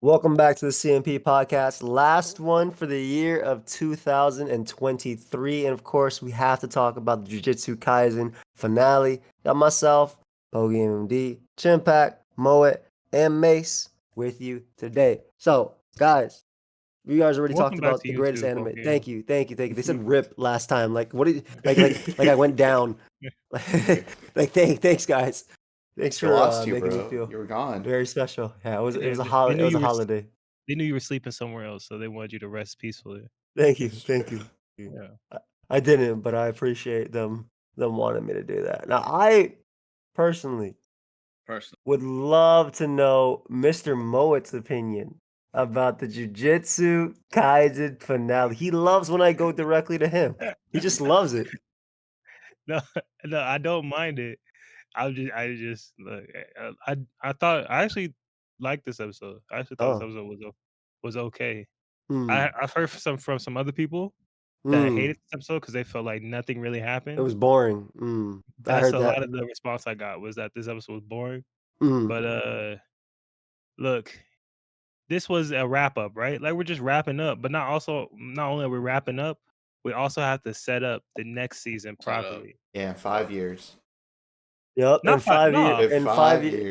Welcome back to the CMP podcast. Last one for the year of 2023. And of course, we have to talk about the Jujutsu Kaisen finale. Got myself, Bogey MD, Chimpack, Moet, and Mace with you today. So, guys, you guys already talked Welcome back about to the you greatest too, anime. Bogey. Thank you. They said rip last time. Like, what did you, like I went down. Thanks, guys. Thanks We for lost you, making me bro. feel You were gone. very special. Yeah, it was They, it was a they holiday. knew It was a you were holiday. they knew you were sleeping somewhere else, so they wanted you to rest peacefully. Thank you. Yeah. I didn't, but I appreciate them wanting me to do that. Now, I personally would love to know Mr. Moet's opinion about the Jujutsu Kaisen finale. He loves when I go directly to him. He just loves it. No, no, I don't mind it. I just look. I thought I actually liked this episode. I actually thought this Oh. episode was okay. Mm. I've heard from some other people that Mm. hated this episode because they felt like nothing really It happened. was boring. Mm. I That's heard a that. lot of the response I got was that this episode was boring. Mm. But look, this was a wrap up, right? Like we're just wrapping up, but not only are we wrapping up, we also have to set up the next season properly. Yeah, in 5 years. Yep, in Not five, 5 years, no,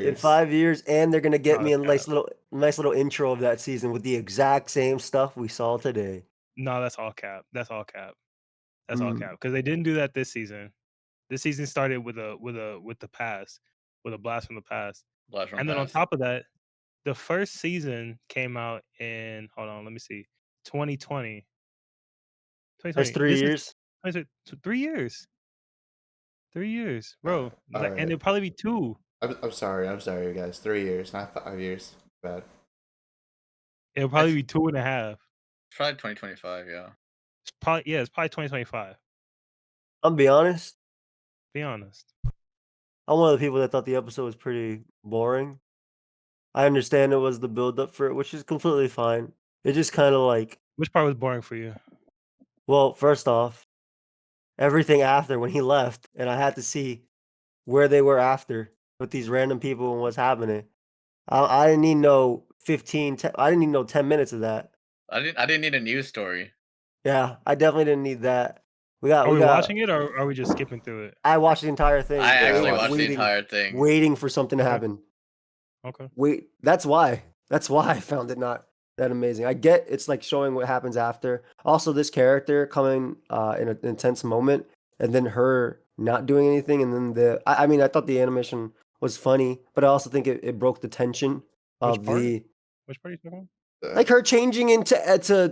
In 5 years, and they're gonna get no, me that's a cap. nice little intro of that season with the exact same stuff we saw today. No, that's all cap. That's all cap. That's all Mm. cap. Because they didn't do that this season. This season started with the past, with a blast from the past, and then on top of that, the first season came out in hold on, let me see, 2020. That's 2020. 3 This is years. 3 years. 3 years, bro. All Like, and right. it'll probably be 2. I'm sorry, guys. 3 years, not 5 years. Bad. It'll probably be 2.5. Probably 2025, yeah. It's probably 2025. I'll be honest, Be honest. I'm one of the people that thought the episode was pretty boring. I understand it was the build-up for it, which is completely fine. It just kinda like Which part was boring for you? well, first off, everything after when he left, and I had to see where they were after with these random people and what's happening. I didn't need no 10 I didn't need no 10 minutes of that. I didn't need a news story. Yeah, I definitely didn't need that. Are We we got watching it or are we just skipping through it? I watched the entire thing, I actually watched watched the waiting entire thing. waiting for something to Okay. happen. Okay. Wait, that's why I found it not that amazing. I get it's like showing what happens after. Also, this character coming in an intense moment and then her not doing anything, and then I mean, I thought the animation was funny, but I also think it broke the tension Which of part? the Which part are you talking about? like her changing into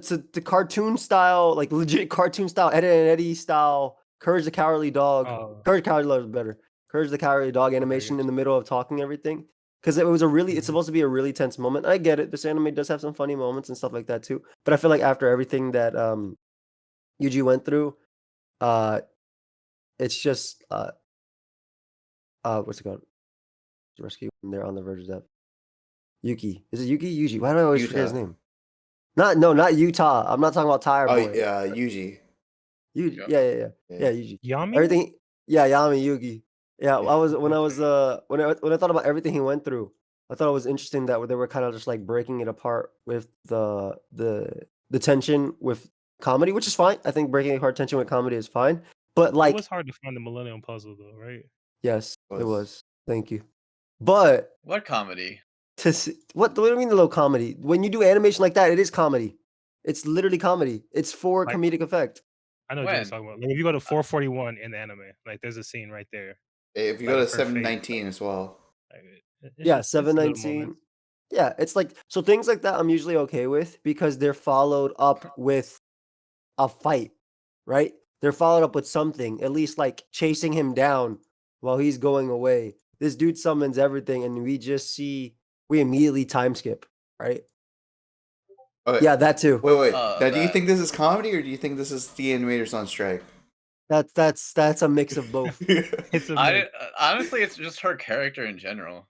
to cartoon style, like legit cartoon style, Ed, and Eddie style, Courage the Cowardly Dog. Oh, Courage the Cowardly Dog is better. Courage the Cowardly Dog animation in the middle of talking everything. Because it was it's Mhm. supposed to be a really tense moment. I get it. This anime does have some funny moments and stuff like that too. But I feel like after everything that Yuji went through, uh, it's just what's it called? Rescue when they're on the verge of death. Yuki. Is it Yuki? Yuji. Why do I always forget his Utah. name? Not Utah. I'm not talking about Tire Oh, Boy. yeah, Yuji. Yuji. Yep. Yeah, Yuji. Yami? Everything. Yeah, Yami Yugi. Yeah, Yeah. I was when I thought about everything he went through. I thought it was interesting that they were kind of just like breaking it apart with the tension with comedy, which is fine. I think breaking apart tension with comedy is fine. But It like, was hard to find the Millennium Puzzle though, right? yes, it Was. was. Thank you. But What comedy? what do you mean the low comedy? When you do animation like that, it is comedy. It's literally comedy. It's for Like- comedic effect. I know what you're talking about. Like if you go to 441 in the anime, like there's a scene right there. If you Like go to her face, 719 as well. Like, it's Yeah, just- it's little 719. moments. Yeah, it's like so things like that I'm usually okay with because they're followed up with a fight, right? They're followed up with something, at least like chasing him down while he's going away. This dude summons everything and we immediately time skip, right? Okay. Yeah, that too. Wait. Now, do you that. think this is comedy or do you think this is the animators on strike? That's a mix of both, It's a mix. Honestly, it's just her character in general.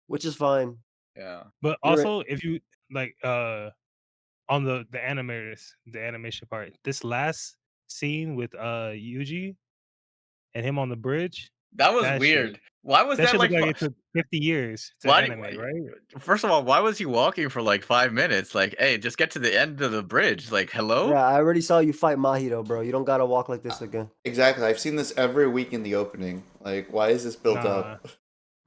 which is fine. Yeah. But You're right. also if you like on the animators, the animation part, this last scene with Yuji and him on the bridge, That was That weird. shit. Why was That that shit like? look like it took 50 years to Why? animate, right? First of all, why was he walking for like 5 minutes? Like, hey, just get to the end of the bridge. Like, hello. Yeah, I already saw you fight Mahito, bro. You don't gotta walk like this again. Exactly. I've seen this every week in the opening. Like, why is this built Nah. up?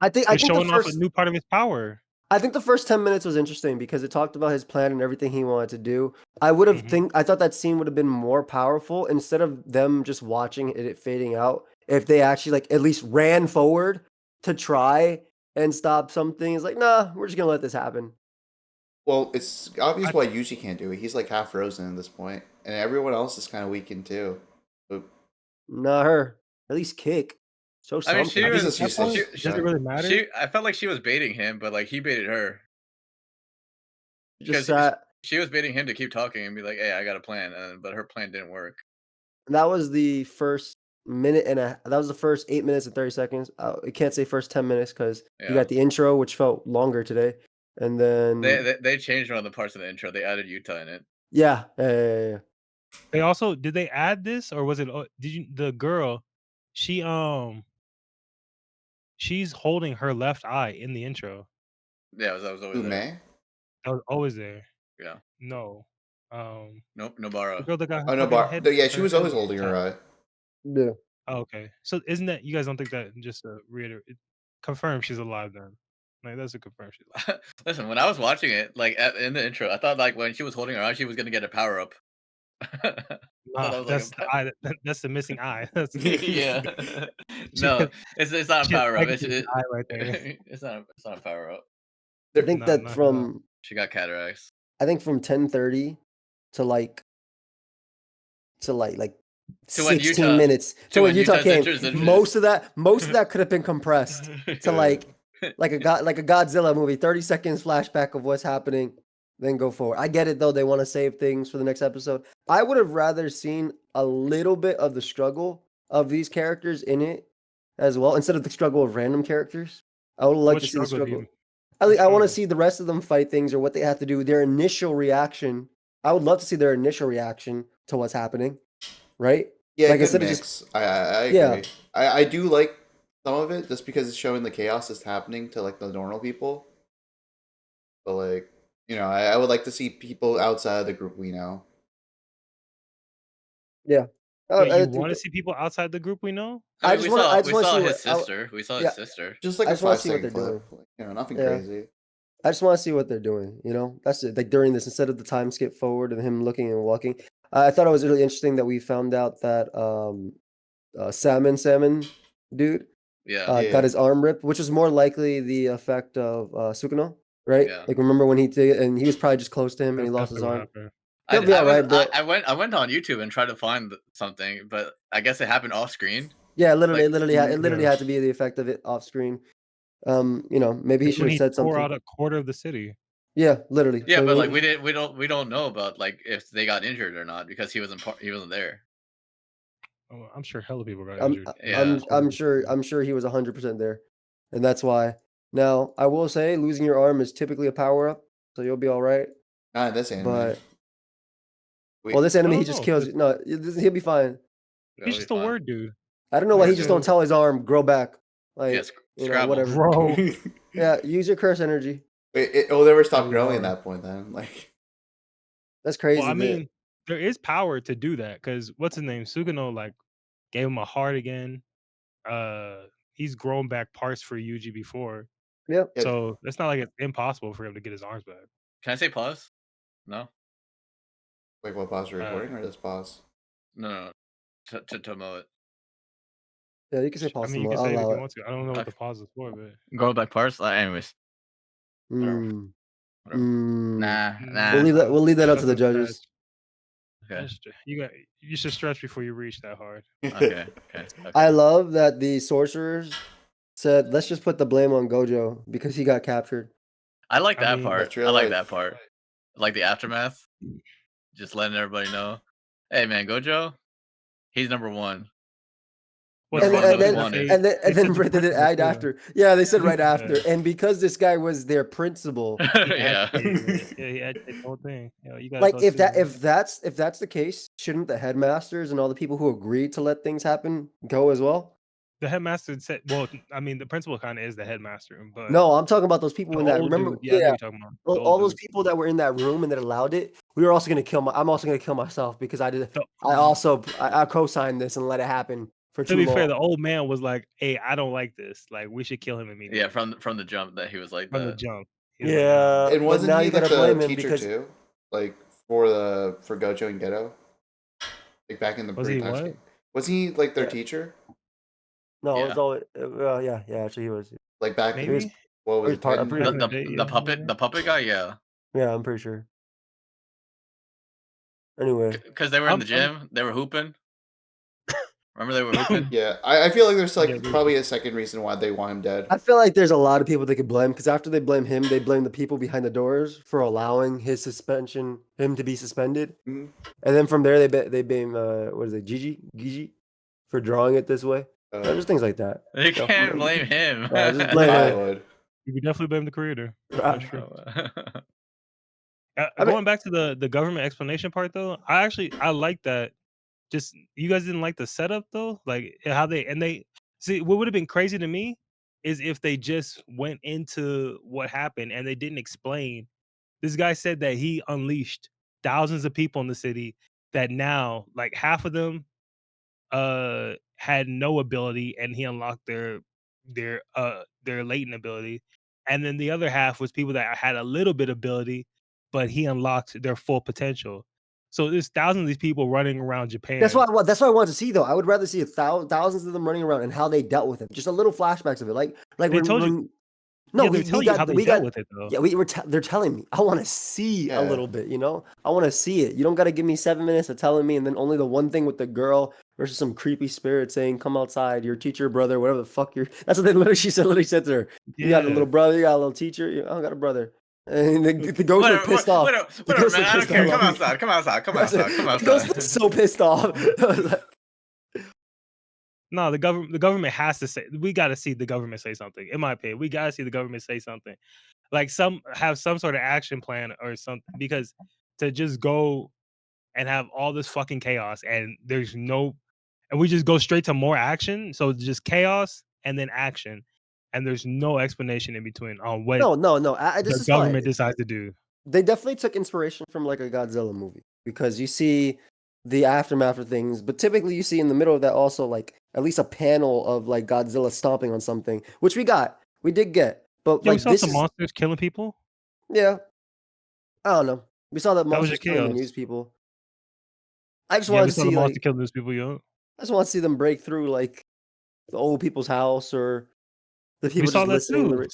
I think It's the showing off a first new part of his power. I think the first 10 minutes was interesting because it talked about his plan and everything he wanted to do. I thought that scene would have been more powerful instead of them just watching it fading out. If they actually like at least ran forward to try and stop something, it's like, nah, we're just gonna let this happen. Well, it's obvious why Yuji can't do it. He's like half frozen at this point, and everyone else is kind of weakened too. But Not her. At least kick. Show I mean, something. she he's was. just useless. Does it really matter? I felt like she was baiting him, but like he baited her Just because sat. she was baiting him to keep talking and be like, "Hey, I got a plan," but her plan didn't work. That was the first that was the first 8 minutes and 30 seconds. I can't say first 10 minutes because you got the intro, which felt longer today. And then They changed one of the parts of the intro. They added Utah in it. yeah. They also did they add this or was it the girl? She's holding her left eye in the intro. Yeah, that was always there. That was always there. Yeah. No. Nope. Nobara. The girl that got her Oh, fucking head. yeah, she was always holding her eye. Yeah. Oh, okay. So isn't that you guys don't think that just to reiterate confirm she's alive then? Like that's a confirm she's alive. Listen, when I was watching it, like in the intro, I thought like when she was holding her eye, she was gonna get a power up. That's the eye. That's the missing eye. That's yeah. No, it's not a power up. It's eye right there. It's not a power up. I think that from she got cataracts. I think from 10:30 to like 16 minutes to when Utah came. Most of that could have been compressed to like a Godzilla movie. 30 seconds flashback of what's happening, then go forward. I get it though. They want to save things for the next episode. I would have rather seen a little bit of the struggle of these characters in it as well, instead of the struggle of random characters. I would like to see the struggle. I want to see the rest of them fight things or what they have to do. Their initial reaction. I would love to see their initial reaction to what's happening. Right? Yeah, like instead of just I agree. Yeah. I do like some of it just because it's showing the chaos that's happening to like the normal people. But like, you know, I would like to see people outside of the group we know. Yeah. Wait, you want to see people outside the group we know? I mean, we saw his sister. We saw his sister. Just like I a just want to see 5 what they're second doing. clip. You know, nothing crazy. I just want to see what they're doing. You know, that's it. Like during this, instead of the time skip forward and him looking and walking. I thought it was really interesting that we found out that Salmon dude got his arm ripped, which is more likely the effect of Sukino, right? Yeah. Like remember when he did, and he was probably just close to him and he lost his arm. He'll be all right, bro. I went on YouTube and tried to find something, but I guess it happened off screen. Yeah, it literally had to be the effect of it off screen. You know, maybe he should have said something. Tore out a quarter of the city. Yeah, literally. Yeah, so but like we don't know about like if they got injured or not because he wasn't there. Oh, I'm sure hella people got injured. I'm sure he was 100% there, and that's why. Now I will say losing your arm is typically a power up, so you'll be all right. Not this anime. But this anime he just kills you. No, he'll be fine. He's just a word dude. I don't know why he just don't tell his arm grow back. Like you know, whatever. Bro. Yeah, use your curse energy. It'll never stop growing at that point then. Like that's crazy. Well, I mean, there is power to do that because what's his name? Sugano like gave him a heart again. He's grown back parts for Yuji before. Yep. So it's not like it's impossible for him to get his arms back. Can I say pause? No. Wait, what pause recording or this pause? No. To mow it. Yeah, you can say pause. I mean, you can say it if you want to. I don't know what the pause is for, but grow back parts. Anyways. Whatever. Nah. We'll leave that up to the judges. Okay. You should stretch before you reach that hard. Okay. I love that the sorcerers said, "Let's just put the blame on Gojo because he got captured." I like that part. I like that part. Like the aftermath. Just letting everybody know, hey man, Gojo, he's number one. And then they did add after. Yeah, they said right after. And because this guy was their principal. Yeah, he had the whole thing. You like if that's the case, shouldn't the headmasters and all the people who agreed to let things happen go as well? The headmaster said, well, I mean, the principal kind of is the headmaster, but No, I'm talking about those people the in that. old Remember? dude, yeah, I know Yeah, what you're talking about. The all old those dude. people that were in that room and that allowed it. We were also gonna kill. I'm also gonna kill myself because I did. So, I co-signed this and let it happen for to too be long. fair, the old man was like, "Hey, I don't like this. Like, we should kill him immediately." Yeah, from the jump that he was like from the that. jump. He was like, Yeah, And but wasn't now he you like gotta the blame him teacher because too? Like for Gojo and Geto? Like back in the Was he pre-patch what? game. Was he like their Yeah. teacher? no, it Yeah. was always yeah. Actually, he was. Like back He was. Maybe what was He was it, part. I'm 10? pretty back sure. in the day. Yeah, maybe. The puppet guy, yeah. Yeah, I'm pretty sure. Anyway, Because they were in the I'm gym, they were hooping. Remember they were hooping? Yeah, I feel like there's Yeah, like probably a second reason why they want him dead. I feel like there's a lot of people they could blame because after they blame him, they blame the people behind the doors for allowing his suspension, him to be suspended, Mhm. and then from there they blame what is it, Gigi, for drawing it this way. Just things like that. You can't blame him. Just blame I him. would. You could definitely blame the creator. Right. That's true. I mean- Going back to the government explanation part though, I like that. Just you guys didn't like the setup though, like how they see what would have been crazy to me is if they just went into what happened and they didn't explain. This guy said that he unleashed thousands of people in the city that now like half of them had no ability and he unlocked their latent ability, and then the other half was people that had a little bit ability but he unlocked their full potential. So there's thousands of these people running around Japan. That's what I wanted to see though. I would rather see thousands of them running around and how they dealt with it. Just a little flashbacks of it, like They told you. when no, Yeah, we they're telling you got how they we dealt got with it though. yeah they're telling me. I want to see a Yeah. little bit, you know. I want to see it. You don't got to give me 7 minutes of telling me, and then only the one thing with the girl versus some creepy spirit saying, "Come outside, your teacher, brother, whatever the fuck you're." That's what they literally said to her. You got a little brother, you got a little teacher. I don't got a brother. And the ghost looked pissed off. Whatever, man. I don't care. Come outside. Come outside. Come outside. Come outside. The ghost looked so pissed off. No, the government has to say. We got to see the government say something. In my opinion, we got to see the government say something, like have some sort of action plan or something. Because to just go and have all this fucking chaos and we just go straight to more action. So it's just chaos and then action, and there's no explanation in between on what No. This the is government fine. decides to do. They definitely took inspiration from like a Godzilla movie because you see the aftermath of things, but typically you see in the middle of that also like at least a panel of like Godzilla stomping on something, which we did get, but Yeah, we like saw this some is monsters killing people. yeah, I don't know. We saw that That was monsters your killing the chaos. news people. I just Yeah, wanted we to saw the see monster like killing those people. Yo, I just want to see them break through like the old people's house or the we people saw just that too.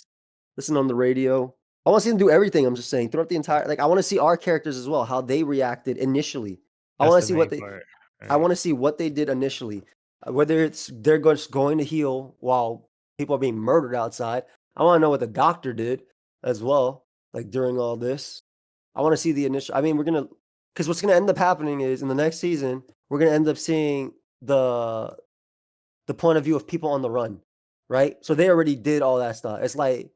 listen on the radio. I want to see them do everything. I'm just saying throughout the entire like I want to see our characters as well, how they reacted initially. I That's want the to see main what they part. I want to see what they did initially. Whether it's they're just going to heal while people are being murdered outside. I want to know what the doctor did as well, like during all this. I want to see the initial. I mean, because what's gonna end up happening is in the next season, we're gonna end up seeing the point of view of people on the run, right? So they already did all that stuff. It's like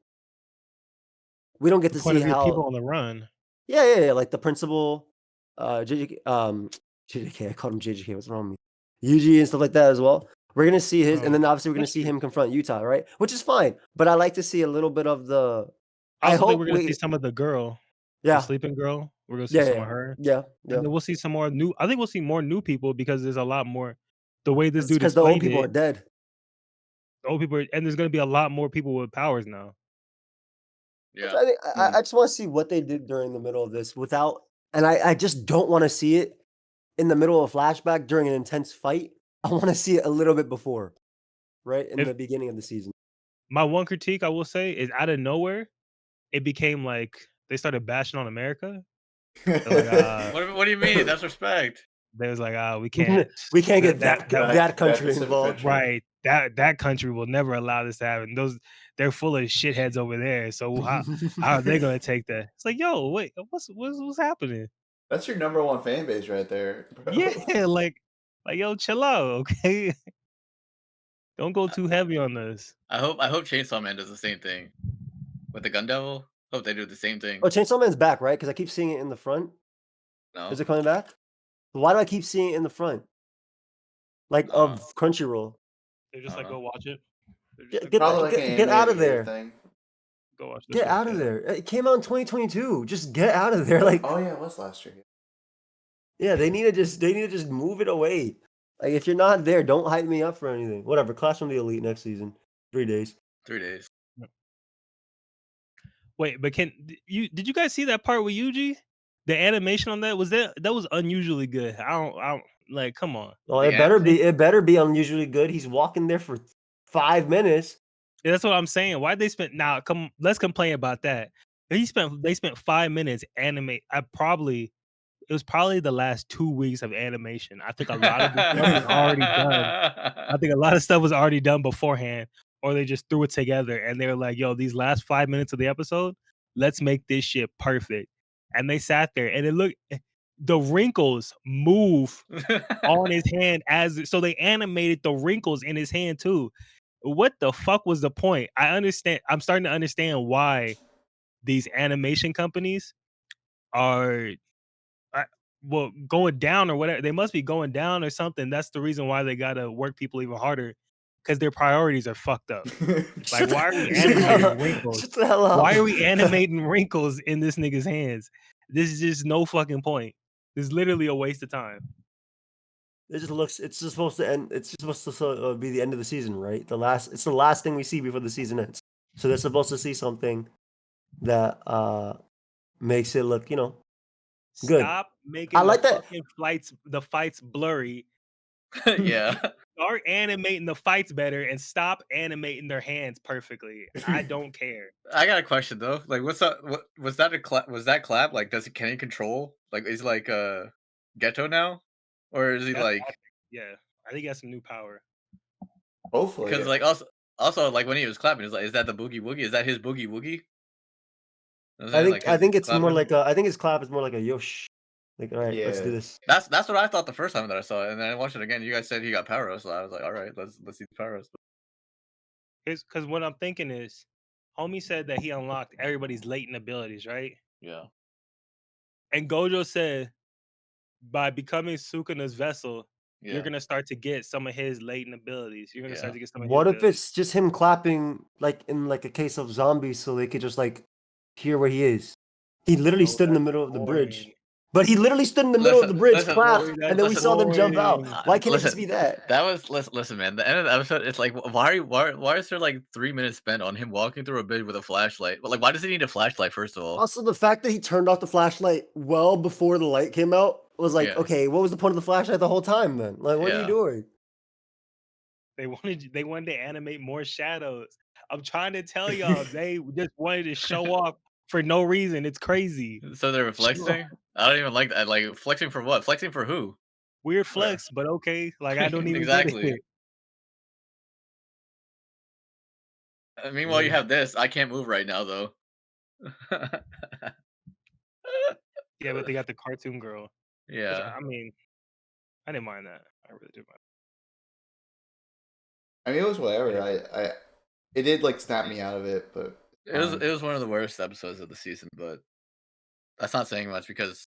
we don't get The to point see of view of how. people on the run. Yeah. Like the principal, JJK, JJK. I called him JJK. What's wrong with me? UG and stuff like that as well. We're gonna see his, and then obviously we're gonna that's see true. him confront Utah, right? Which is fine. But I like to see a little bit of the. I also think hope we're gonna see some of the girl, the Yeah. sleeping girl. We're gonna see some of her, Yeah. and then we'll see some more new. I think we'll see more new people because there's a lot more. The way this dude Because the old explained people are it, dead. the old people, and there's gonna be a lot more people with powers now. Which Yeah. I think I just want to see what they did during the middle of this without, and I just don't want to see it in the middle of a flashback during an intense fight. I want to see it a little bit before, right in the beginning of the season. My one critique I will say is out of nowhere, it became like they started bashing on America. They're like, what do you mean? That's respect. They was like, we can't get that country involved. Country. Right. That country will never allow this to happen. They're full of shitheads over there. So how are they gonna take that? It's like, yo, wait, what's happening? That's your number one fan base right there, bro. Yeah, like yo, chill out, okay? Don't go too heavy on this. I hope Chainsaw Man does the same thing with the Gun Devil. Hope they do the same thing. Oh, Chainsaw Man's back, right? Because I keep seeing it in the front. No, Is it coming back? Why do I keep seeing it in the front? Like of Crunchyroll. They're just like, go watch it. Get out of there. Thing. Go watch. Get out of there. It came out in 2022. Just get out of there. Like, oh yeah, it was last year. Yeah, they need to just move it away. Like, if you're not there, don't hype me up for anything. Whatever. Clash from the Elite next season. 3 days. 3 days. Wait, but did you guys see that part with Yuji? The animation on that was unusually good. I don't like. Come on. Well, it better be unusually good. He's walking there for 5 minutes. Yeah, that's what I'm saying. Why they spent now? Let's complain about that. They spent 5 minutes animate. It was probably the last 2 weeks of animation. I think a lot of the stuff was already done. I think a lot of stuff was already done beforehand, or they just threw it together and they were like, "Yo, these last 5 minutes of the episode, let's make this shit perfect." And they sat there, and the wrinkles move on his hand so they animated the wrinkles in his hand too. What the fuck was the point? I'm starting to understand why these animation companies are going down or whatever. They must be going down or something. That's the reason why they gotta work people even harder, because their priorities are fucked up. Like, why are we animating wrinkles? Shut the hell up. Why are we animating wrinkles in this nigga's hands? This is just no fucking point. This is literally a waste of time. It just looks. It's just supposed to end. It's just supposed to be the end of the season, right? It's the last thing we see before the season ends. So they're supposed to see something that makes it look, good. Stop making the fights blurry. Yeah. Start animating the fights better and stop animating their hands perfectly. I don't care. I got a question though. Like, what's up? Was that was that clap? Like, can he control? Like, is he like Ghetto now, or is he like? Yeah, I think he has some new power. Hopefully, because like also like when he was clapping, it's like, is that the boogie woogie? Is that his boogie woogie? I think it's more like I think his clap is more like a yosh. Like, all right, let's do this. That's what I thought the first time that I saw it, and then I watched it again. You guys said he got power, so I was like, all right, let's see the power. Because what I'm thinking is, homie said that he unlocked everybody's latent abilities, right? Yeah. And Gojo said, by becoming Sukuna's vessel, you're gonna start to get some of his latent abilities. You're gonna start to get some of his What if abilities. it's just him clapping, like in like a case of zombies, so they could just like hear where he is? He literally stood in the middle of the bridge. But he literally stood in the middle of the bridge, clapped, and then we saw them jump out. Why can't it just be that? That was listen, man. The end of the episode, it's like, why is there like 3 minutes spent on him walking through a bridge with a flashlight? Like, why does he need a flashlight first of all? Also, the fact that he turned off the flashlight well before the light came out was like, okay, what was the point of the flashlight the whole time then? Like, what are you doing? They wanted to animate more shadows. I'm trying to tell y'all, they just wanted to show off for no reason. It's crazy. So they're flexing? I don't even like that. Like, flexing for what? Flexing for who? Weird flex, but okay. Like, I don't even exactly. get it. Meanwhile, you have this. I can't move right now, though. Yeah, but they got the cartoon girl. Yeah. I mean, I didn't mind that. I really didn't mind. I mean, it was whatever. It did like snap me out of it, but it was one of the worst episodes of the season. But that's not saying much because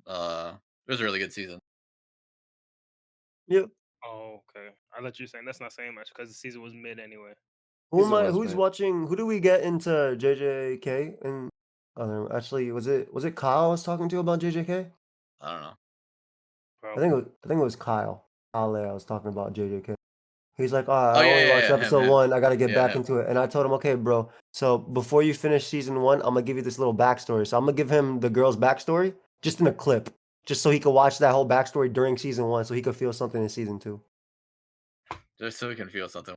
it was a really good season. Yep. Oh, okay. I let you saying that's not saying much because the season was mid anyway. Who's watching? Who do we get into JJK? And actually, was it Kyle I was talking to about JJK? I don't know. I think it was Kyle. I was talking about JJK. He's like, I only watched episode 1. I got to get back into it. And I told him, okay, bro. So before you finish season 1, I'm gonna give you this little backstory. So I'm gonna give him the girl's backstory just in a clip, just so he could watch that whole backstory during season 1, so he could feel something in season 2. Just so he can feel something.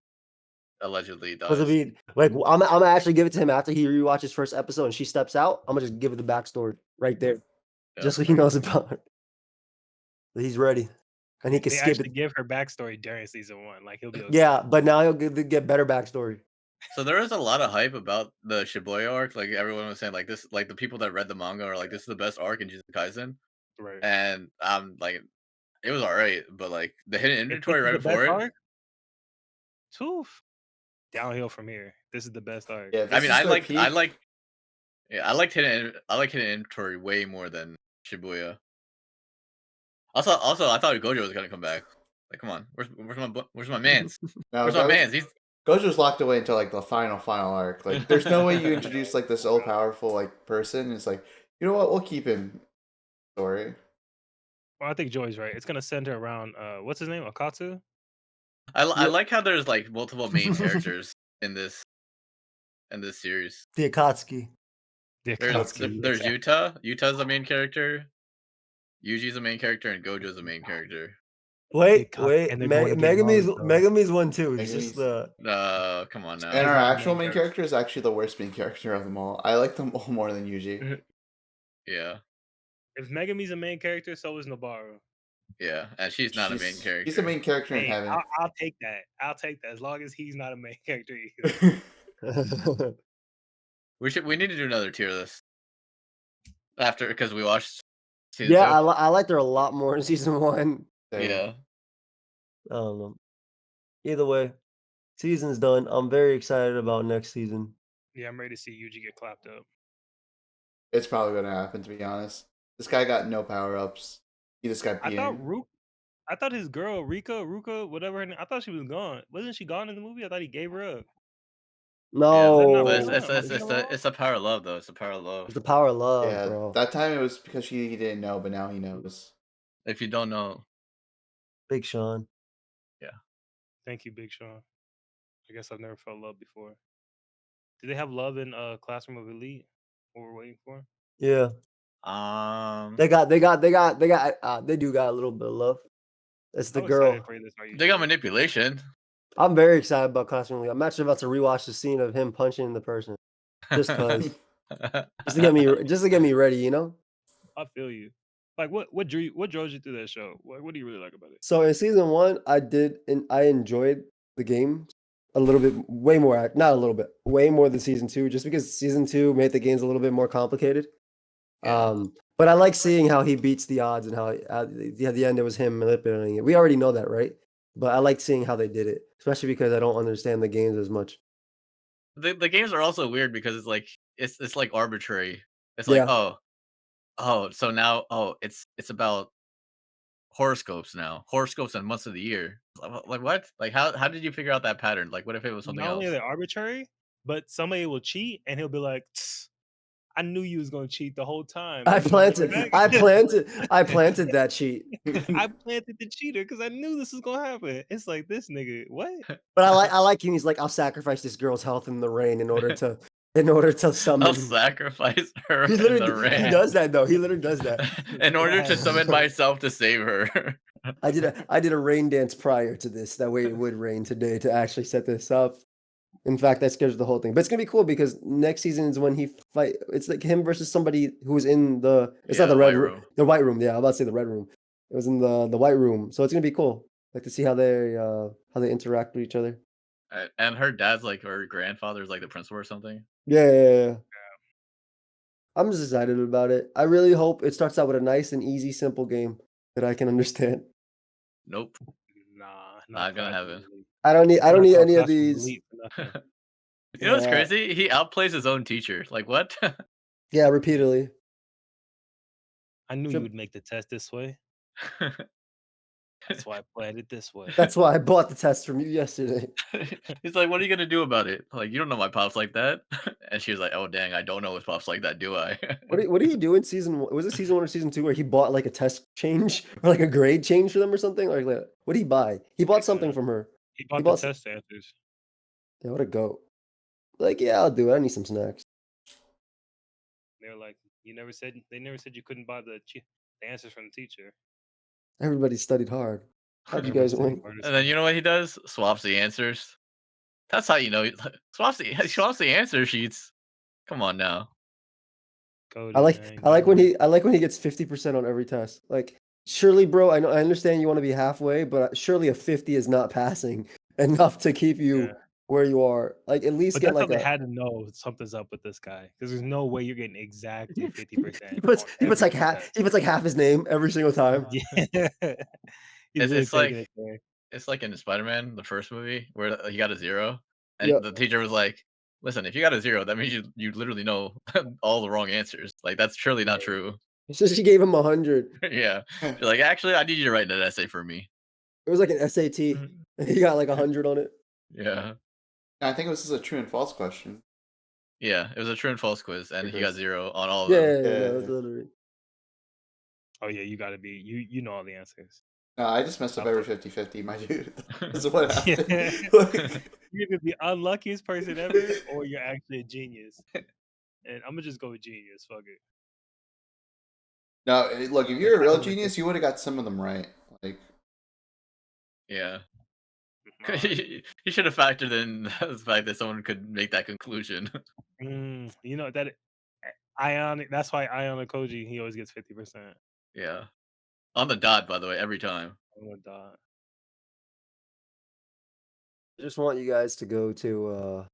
Allegedly does. Because I mean, like, I'm gonna actually give it to him after he rewatches first episode and she steps out. I'm gonna just give it the backstory right there, just so he knows about it. He's ready, and he can skip it. Give her backstory during season 1, like he'll be okay. Yeah, but now he'll get better backstory. So there was a lot of hype about the Shibuya arc. Like, everyone was saying, like, this, like, the people that read the manga are like, this is the best arc in Jujutsu Kaisen. Right. And like, it was alright, but like the hidden inventory right before it. Toof. Downhill from here. This is the best arc. Yeah, I mean, I liked hidden inventory way more than Shibuya. Also, I thought Gojo was gonna come back. Like, come on, where's my man's? No, Where's my man's? He's Gojo's locked away until like the final arc. Like, there's no way you introduce like this all powerful like person. It's like, you know what? We'll keep him. Story. Well, I think Joey's right. It's gonna center around what's his name? Akatsu? I like how there's like multiple main characters in this series. The Akatsuki. There's Yuta. Yuta's the main character. Yuji's the main character, and Gojo's the main character. Wait. And they're going against Megumi's one too. He's just the. Come on now. And our actual main character is actually the worst main character of them all. I like them all more than Yuji. Yeah. If Megumi's a main character, so is Nabaru. Yeah, and she's not a main character. He's a main character in heaven. I'll take that. I'll take that as long as he's not a main character either. We need to do another tier list after, because we watched season 2. I liked her a lot more in season 1. Yeah. I don't know. Either way, season's done. I'm very excited about next season. Yeah, I'm ready to see Yuji get clapped up. It's probably gonna happen, to be honest. This guy got no power-ups. He just got beaten. I thought his girl, Ruka, whatever her name, I thought she was gone. Wasn't she gone in the movie? I thought he gave her up. No. Yeah, it's a power of love, though. It's a power of love. It's the power of love, bro. That time it was because he didn't know, but now he knows. If you don't know. Big Sean. Yeah. Thank you, Big Sean. I guess I've never felt love before. Do they have love in Classroom of Elite? What we're waiting for? Yeah. They do got a little bit of love. It's the girl. They got manipulation. I'm very excited about Classroom Elite. I'm actually about to rewatch the scene of him punching the person, just cause, just to get me ready, you know. I feel you. Like what drove you through that show? What do you really like about it? So in season 1, I enjoyed the game a little bit, way more than season 2, just because season 2 made the games a little bit more complicated. Yeah. But I like seeing how he beats the odds and how at the end it was him manipulating it. We already know that, right? But I like seeing how they did it, especially because I don't understand the games as much. The games are also weird because it's like arbitrary. It's like, so now it's about horoscopes now. Horoscopes and months of the year. Like what? Like how did you figure out that pattern? Like what if it was something else? Not only are they arbitrary, but somebody will cheat and he'll be like, I knew you was gonna cheat the whole time. I planted that cheat. I planted the cheater because I knew this was gonna happen. It's like, this nigga, what? But I like him. He's like, I'll sacrifice this girl's health in the rain in order to summon. I'll sacrifice her in the rain. He does that though. He literally does that. In order to summon myself to save her. I did a rain dance prior to this. That way it would rain today to actually set this up. In fact, that scares the whole thing. But it's gonna be cool because next season is when he fight. It's like him versus somebody who was in the. It's not the red room. The white room. Yeah, I'm about to say the red room. It was in the white room. So it's gonna be cool. Like to see how they interact with each other. And her dad's like her grandfather's like the principal or something. Yeah. I'm just excited about it. I really hope it starts out with a nice and easy, simple game that I can understand. Nope. Nah, not gonna happen. I don't need any of these. You know what's crazy? He outplays his own teacher. Like what? Yeah, repeatedly. I knew you would make the test this way. That's why I played it this way. That's why I bought the test from you yesterday. He's like, what are you gonna do about it? Like, you don't know my pops like that. And she was like, oh dang, I don't know his pops like that, do I? What did he do in season 1? Was it season 1 or season 2 where he bought like a test change or like a grade change for them or something? Like what did he buy? He bought something from her. He bought the test answers. Yeah, what a goat. Like, yeah, I'll do it. I need some snacks. They were like, they never said you couldn't buy the answers from the teacher. Everybody studied hard. How'd you guys win? And then you know what he does? Swaps the answers. That's how you know. Swaps the answer sheets. Come on now. I like when he gets 50% on every test. Like, surely, bro, I understand you want to be halfway, but surely a 50 is not passing enough to keep you where you are. Like, at least get like they had to know something's up with this guy because there's no way you're getting exactly 50%. He puts like half his name every single time. Yeah. It's like in Spider-Man, the first movie, where he got a 0, and the teacher was like, "Listen, if you got a 0, that means you literally know all the wrong answers. Like that's surely not true." So she gave him 100. Yeah, she's like, "Actually, I need you to write an essay for me." It was like an SAT. He got like 100 on it. Yeah. I think this is a true and false question. Yeah, it was a true and false quiz, and he got Because- 0 on all of Yeah, them. yeah, Yeah. no, it's literally. Oh yeah, you gotta be you know all the answers. No, I just messed up I'll every take 50-50, my dude. That's what happened. Yeah. Like, You're either the unluckiest person ever, or you're actually a genius. And I'm gonna just go with genius. Fuck it. no, look, if you're a real genius, you would have got some of them right. Like, Yeah. Nah. He should have factored in the fact that someone could make that conclusion. You know that Ionic. That's why Ionic Koji, he always gets 50%. Yeah. On the dot, by the way, every time. On the dot. I just want you guys to go to.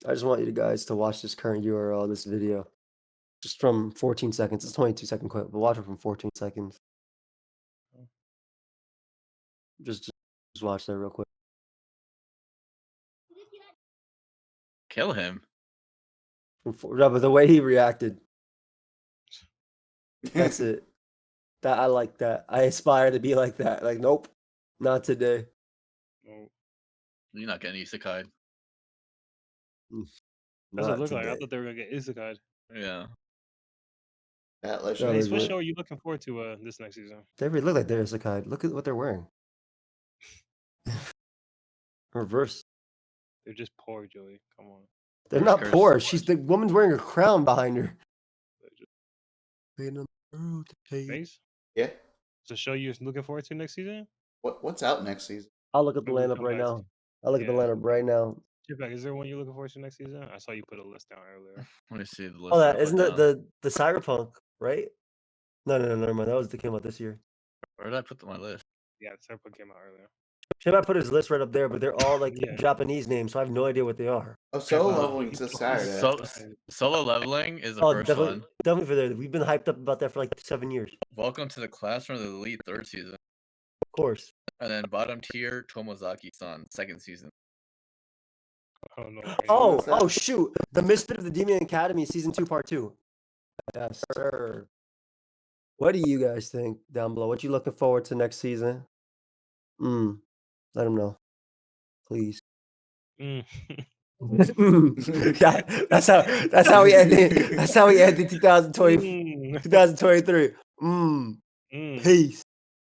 I just want you guys to watch this current URL of this video, just from 14 seconds. It's a 22-second clip, but watch it from 14 seconds. Just watch that real quick. Kill him. No, but the way he reacted, that's it. That I like that. I aspire to be like that. Like, nope, not today. Oh, You're not getting isekai. what's Not it look like? I today. thought they were gonna get isekai. Yeah. that No, legendary. there's What Legit. show are you looking forward to this next season? They really look like they're isekai. Look at what they're wearing. Reverse. They're just poor, Joey. Come on. They're Where's not Curse? poor. She's the woman's wearing a crown behind her. They're just I'll Yeah. It's a show you're looking forward to next season? What's out next season? look at the Maybe lineup come right back. now. I'll look at the Yeah. lineup right now. Chipback, is there one you're looking forward to next season? I saw you put a list down earlier. Let me see the list. Oh, I that put isn't down. the Cyberpunk, right? No, never mind. That was that came out this year. Where did I put my list? Yeah, the Cyberpunk came out earlier. Chip put his list right up there, but they're all like Yeah. Japanese names, so I have no idea what they are. Oh, solo well, leveling you this put- Saturday. Solo leveling is the Oh, first definitely, one. definitely for there. We've been hyped up about that for like 7 years. Welcome to the Classroom of the Elite, 3rd season. Of course. And then bottom tier, Tomozaki-san, 2nd season. I don't know. Oh, is that? oh shoot! The Misfit of the Demon Academy, season 2, part 2. Yes, sir. What do you guys think down below? What you looking forward to next season? Let them know, please. Mm. That's how we ended. That's how we ended 2020, 2023. Mm. Peace.